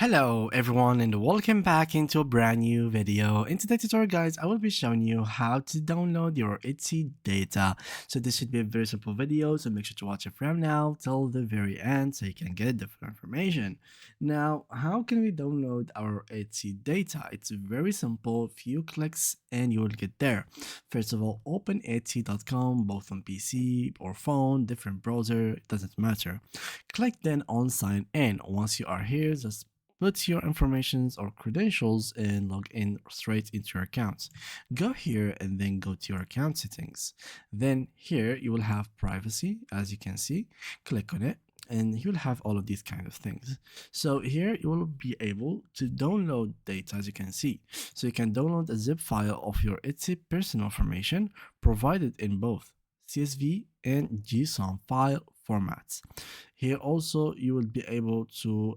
Hello everyone and welcome back into a brand new video. In today's tutorial guys, I will be showing you how to download your Etsy data. So this should be a very simple video, so make sure to watch it from now till the very end so you can get the full information. Now, how can we download our Etsy data? It's very simple, few clicks and you will get there. First of all, open Etsy.com both on PC or phone, different browser, it doesn't matter. Click then on sign in. Once you are here, just put your informations or credentials and log in straight into your account. Go here and then go to your account settings. Then here you will have privacy, as you can see. Click on it and you'll have all of these kind of things. So here you will be able to download data, as you can see. So you can download a zip file of your Etsy personal information provided in both CSV and JSON file formats. Here also you will be able to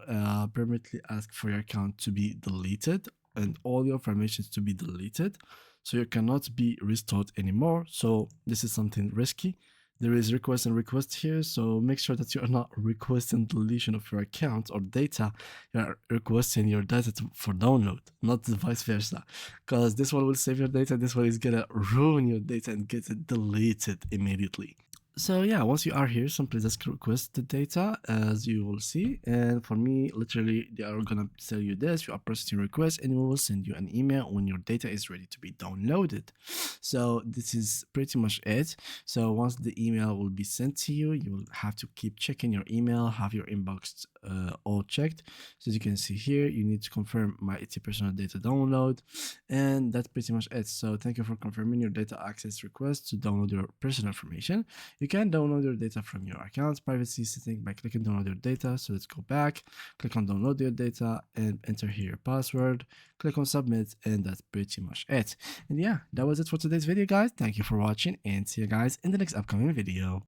permanently ask for your account to be deleted and all your information to be deleted, so you cannot be restored anymore. So this is something risky. There is request and request here, so make sure that you are not requesting deletion of your account or data. You are requesting your data for download, not the vice versa, because this one will save your data, this one is gonna ruin your data and get it deleted immediately. So yeah, once you are here, simply just request the data, as you will see. And for me, literally, they are gonna tell you this: you are processing request, and we will send you an email when your data is ready to be downloaded. So this is pretty much it. So once the email will be sent to you, you will have to keep checking your email, have your inbox all checked. So as you can see here, you need to confirm my Etsy personal data download, and that's pretty much it. So thank you for confirming your data access request to download your personal information. You can download your data from your account's privacy setting by clicking download your data. So let's go back, click on download your data and enter here your password, click on submit, and that's pretty much it. And yeah, that was it for today's video guys. Thank you for watching and see you guys in the next upcoming video.